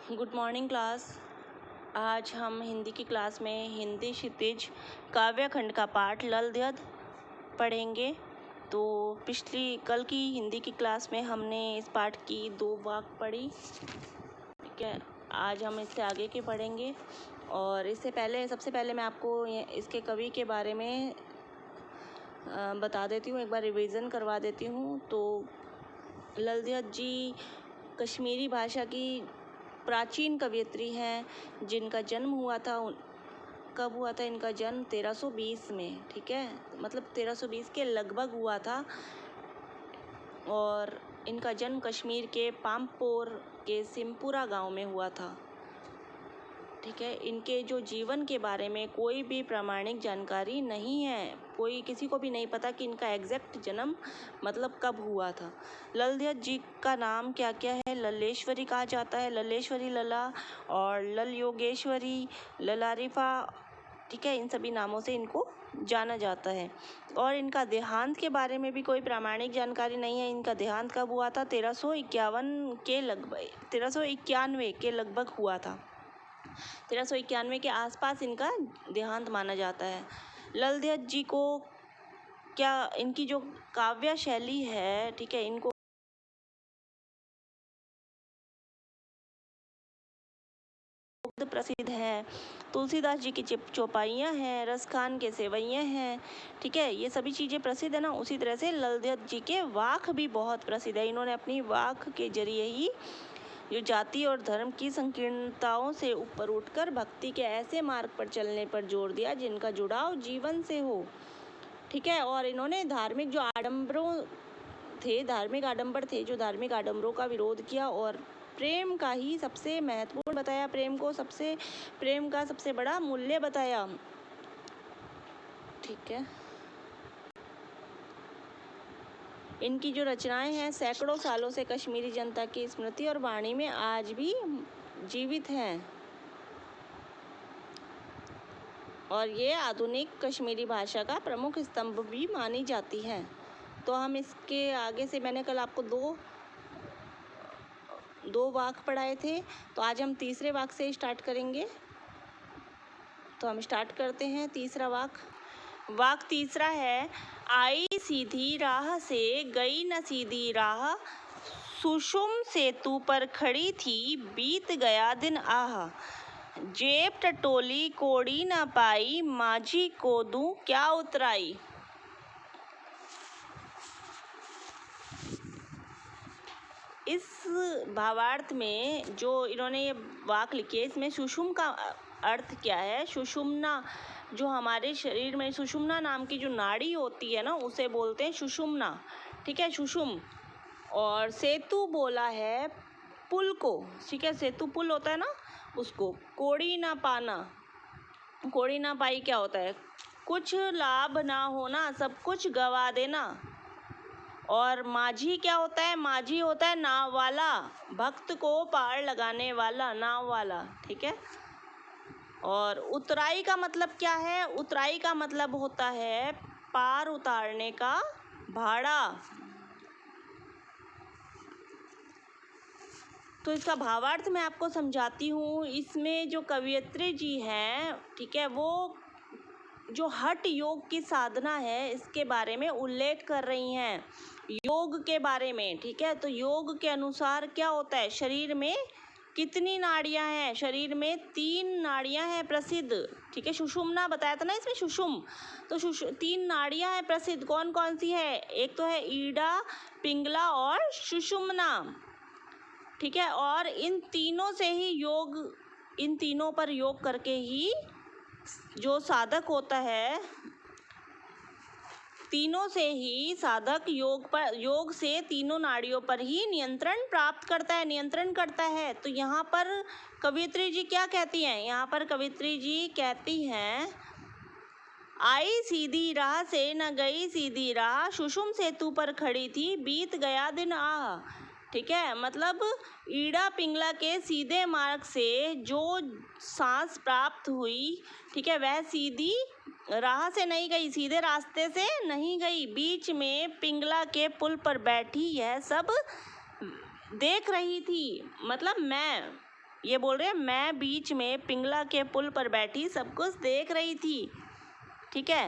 Good morning class. आज हम हिंदी की क्लास में हिंदी क्षितिज काव्य खंड का पाठ ललध्यद पढ़ेंगे। तो कल की हिंदी की क्लास में हमने इस पाठ की 2 वाक्य पढ़ी, ठीक है। आज हम इससे आगे के पढ़ेंगे और सबसे पहले मैं आपको इसके कवि के बारे में बता देती हूँ, एक बार रिवीजन करवा देती हूँ। तो ललध्यद जी कश्मीरी भाषा की प्राचीन कवयित्री हैं, जिनका जन्म हुआ था, कब हुआ था इनका जन्म? 1320 में, ठीक है। मतलब 1320 के लगभग हुआ था और इनका जन्म कश्मीर के पामपोर के सिमपुरा गांव में हुआ था, ठीक है। इनके जो जीवन के बारे में कोई भी प्रामाणिक जानकारी नहीं है, किसी को भी नहीं पता कि इनका एग्जैक्ट जन्म मतलब कब हुआ था। ललध्यद जी का नाम क्या क्या है? लल्लेश्वरी कहा जाता है, लल्लेश्वरी लला और लल योगेश्वरी, ललारिफा, ठीक है। इन सभी नामों से इनको जाना जाता है। और इनका देहांत के बारे में भी कोई प्रामाणिक जानकारी नहीं है। इनका देहांत कब हुआ था? 1391 के लगभग हुआ था। 1391 के आसपास इनका देहांत माना जाता है। ललध्यद जी को इनकी जो काव्य शैली है, ठीक है, इनको प्रसिद्ध है। तुलसीदास जी की चौपाइयाँ हैं, रसखान के सेवैयाँ हैं, ठीक है। ये सभी चीज़ें प्रसिद्ध है ना। उसी तरह से ललध्यद जी के वाक भी बहुत प्रसिद्ध है। इन्होंने अपनी वाक के जरिए ही जो जाति और धर्म की संकीर्णताओं से ऊपर उठकर भक्ति के ऐसे मार्ग पर चलने पर जोर दिया जिनका जुड़ाव जीवन से हो, ठीक है। और इन्होंने धार्मिक आडंबर थे, जो धार्मिक आडंबरों का विरोध किया और प्रेम का ही सबसे महत्वपूर्ण बताया, प्रेम का सबसे बड़ा मूल्य बताया, ठीक है। इनकी जो रचनाएं हैं सैकड़ों सालों से कश्मीरी जनता की स्मृति और वाणी में आज भी जीवित हैं और ये आधुनिक कश्मीरी भाषा का प्रमुख स्तंभ भी मानी जाती हैं। तो हम इसके आगे से, मैंने कल आपको दो वाक्य पढ़ाए थे, तो आज हम तीसरे वाक्य से स्टार्ट करेंगे। तो हम स्टार्ट करते हैं तीसरा वाक्य। वाक्य तीसरा है, आई सीधी राह से गई न सीधी राह, सुषुम सेतु पर खड़ी थी बीत गया दिन आह, जेब टटोली कोड़ी न पाई, माझी को दूं क्या उतराई। इस भावार्थ में जो इन्होंने ये वाक्य लिखी है, इसमें सुषुम का अर्थ क्या है? सुषुम्ना, जो हमारे शरीर में सुषुम्ना नाम की जो नाड़ी होती है ना, उसे बोलते हैं सुषुम्ना, ठीक है, सुषुम। और सेतु बोला है पुल को, ठीक है, सेतु पुल होता है ना उसको। कोड़ी ना पाना, कोड़ी ना पाई क्या होता है? कुछ लाभ ना होना, सब कुछ गवा देना। और माझी क्या होता है? माझी होता है नाव वाला, भक्त को पार लगाने वाला, नाव वाला, ठीक है। और उतराई का मतलब क्या है? उतराई का मतलब होता है पार उतारने का भाड़ा। तो इसका भावार्थ मैं आपको समझाती हूँ। इसमें जो कवयित्री जी हैं, ठीक है, वो जो हठ योग की साधना है इसके बारे में उल्लेख कर रही हैं, योग के बारे में, ठीक है। तो योग के अनुसार क्या होता है? शरीर में कितनी नाड़ियां हैं? शरीर में 3 नाड़ियां हैं प्रसिद्ध, ठीक है। सुषुम्ना बताया था ना इसमें, सुषुम। तो 3 नाड़ियां हैं प्रसिद्ध, कौन कौन सी है? एक तो है ईडा, पिंगला और सुषुम्ना, ठीक है। और इन तीनों पर योग करके ही जो साधक होता है, तीनों से ही साधक योग से तीनों नाड़ियों पर ही नियंत्रण करता है। तो यहाँ पर कवयित्री जी क्या कहती हैं? यहाँ पर कवयित्री जी कहती हैं, आई सीधी राह से न गई सीधी राह, सुषुम सेतु पर खड़ी थी बीत गया दिन आह, ठीक है। मतलब ईड़ा पिंगला के सीधे मार्ग से जो सांस प्राप्त हुई, ठीक है, वह सीधी राह से नहीं गई, सीधे रास्ते से नहीं गई। बीच में पिंगला के पुल पर बैठी यह सब देख रही थी। मतलब मैं, ये बोल रहे हैं मैं बीच में पिंगला के पुल पर बैठी सब कुछ देख रही थी। ठीक है,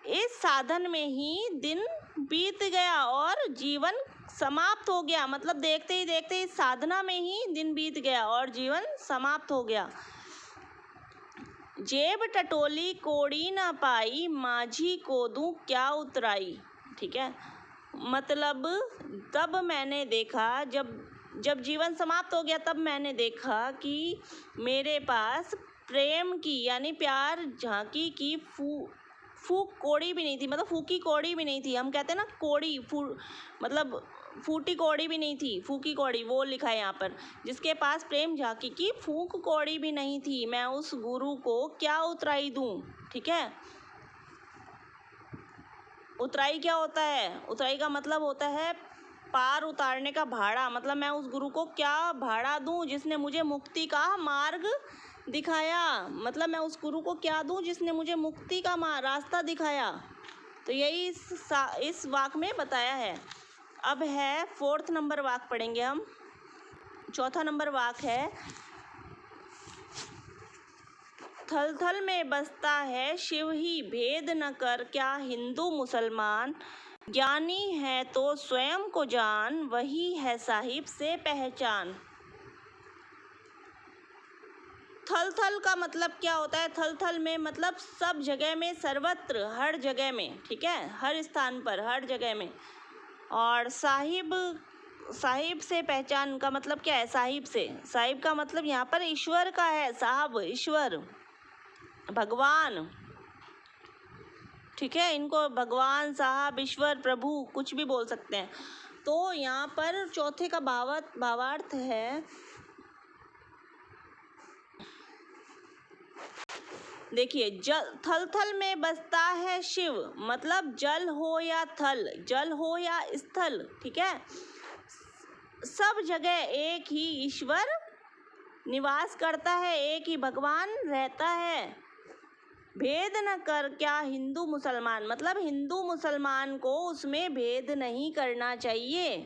इस साधन में ही दिन बीत गया और जीवन समाप्त हो गया। मतलब देखते ही देखते इस साधना में ही दिन बीत गया और जीवन समाप्त हो गया। जेब टटोली कोड़ी ना पाई, माझी को दूं क्या उतराई। ठीक है, मतलब तब मैंने देखा, जब जीवन समाप्त हो गया तब मैंने देखा कि मेरे पास प्रेम की यानी प्यार झांकी की फूक कौड़ी भी नहीं थी। मतलब फूकी कौड़ी भी नहीं थी। हम कहते हैं ना कौड़ी, मतलब फूटी कौड़ी भी नहीं थी, फूकी कौड़ी, वो लिखा है यहाँ पर। जिसके पास प्रेम झांकी की फूक कौड़ी भी नहीं थी, मैं उस गुरु को क्या उतराई दूं। ठीक है, उतराई क्या होता है? उतराई का मतलब होता है पार उतारने का भाड़ा। मतलब मैं उस गुरु को क्या भाड़ा दूं जिसने मुझे मुक्ति का मार्ग दिखाया। मतलब मैं उस गुरु को क्या दूं जिसने मुझे मुक्ति का रास्ता दिखाया। तो यही इस वाक में बताया है। अब है 4th नंबर वाक पढ़ेंगे हम। 4था नंबर वाक है, थल थल में बसता है शिव ही, भेद न कर क्या हिंदू मुसलमान, ज्ञानी है तो स्वयं को जान, वही है साहिब से पहचान। थल थल का मतलब क्या होता है? थल थल में मतलब सब जगह में, सर्वत्र, हर जगह में। ठीक है, हर स्थान पर, हर जगह में। और साहिब से पहचान का मतलब क्या है? साहिब से, साहिब का मतलब यहाँ पर ईश्वर का है। साहब, ईश्वर, भगवान। ठीक है, इनको भगवान, साहब, ईश्वर, प्रभु कुछ भी बोल सकते हैं। तो यहाँ पर चौथे का भावार्थ है, देखिए, थल थल में बसता है शिव। मतलब जल हो या थल, जल हो या स्थल, ठीक है, सब जगह एक ही ईश्वर निवास करता है, एक ही भगवान रहता है। भेद न कर क्या हिंदू मुसलमान, मतलब हिंदू मुसलमान को उसमें भेद नहीं करना चाहिए।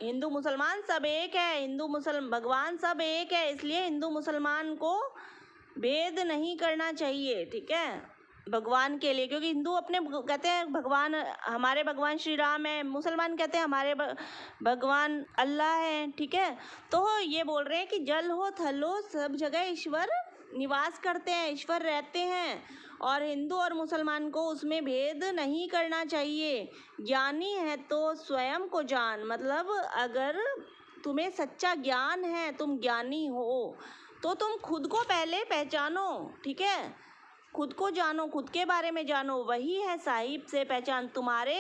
हिंदू मुसलमान सब एक है, हिंदू मुसलमान भगवान सब एक है, इसलिए हिंदू मुसलमान को भेद नहीं करना चाहिए। ठीक है, भगवान के लिए, क्योंकि हिंदू अपने कहते हैं भगवान, हमारे भगवान श्री राम है, मुसलमान कहते हैं हमारे भगवान अल्लाह है। ठीक है, तो ये बोल रहे हैं कि जल हो थल हो सब जगह ईश्वर निवास करते हैं, ईश्वर रहते हैं, और हिंदू और मुसलमान को उसमें भेद नहीं करना चाहिए। ज्ञानी है तो स्वयं को जान, मतलब अगर तुम्हें सच्चा ज्ञान है, तुम ज्ञानी हो, तो तुम खुद को पहले पहचानो। ठीक है, खुद को जानो, खुद के बारे में जानो, वही है साहिब से पहचान। तुम्हारे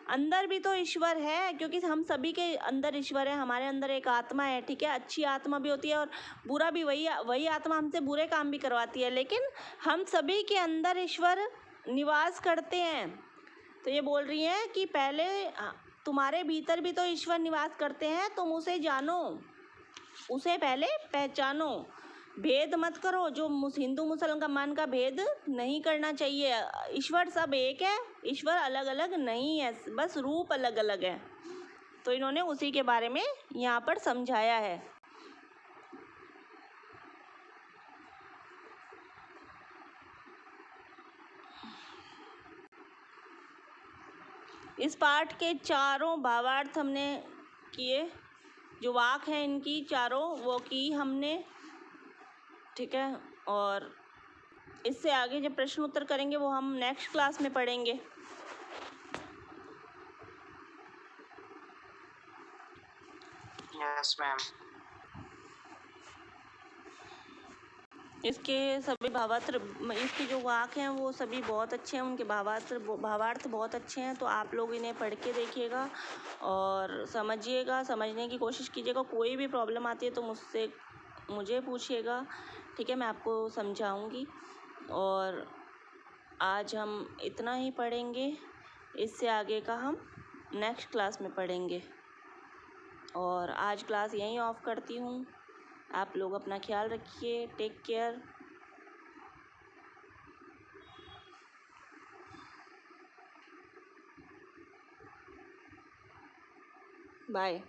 अंदर भी तो ईश्वर है, क्योंकि हम सभी के अंदर ईश्वर है, हमारे अंदर एक आत्मा है। ठीक है, अच्छी आत्मा भी होती है और बुरा भी, वही आत्मा हमसे बुरे काम भी करवाती है, लेकिन हम सभी के अंदर ईश्वर निवास करते हैं। तो ये बोल रही हैं कि पहले तुम्हारे भीतर भी तो ईश्वर निवास करते हैं, तुम उसे जानो, उसे पहले पहचानो। भेद मत करो, जो हिंदू मुसलमान का भेद नहीं करना चाहिए। ईश्वर सब एक है, ईश्वर अलग अलग नहीं है, बस रूप अलग अलग है। तो इन्होंने उसी के बारे में यहाँ पर समझाया है। इस पाठ के चारों भावार्थ हमने किए, जो वाक हैं इनकी चारों वो की हमने। ठीक है, और इससे आगे जब प्रश्न उत्तर करेंगे वो हम नेक्स्ट क्लास में पढ़ेंगे। Yes ma'am. इसके सभी भावार्थ, इसके जो वाक हैं वो सभी बहुत अच्छे हैं, उनके भावार्थ बहुत अच्छे हैं। तो आप लोग इन्हें पढ़ के देखिएगा और समझिएगा, समझने की कोशिश कीजिएगा। कोई भी प्रॉब्लम आती है तो मुझे पूछिएगा। ठीक है, मैं आपको समझाऊंगी। और आज हम इतना ही पढ़ेंगे, इससे आगे का हम नेक्स्ट क्लास में पढ़ेंगे। और आज क्लास यहीं ऑफ करती हूँ। आप लोग अपना ख्याल रखिए, टेक केयर, बाय।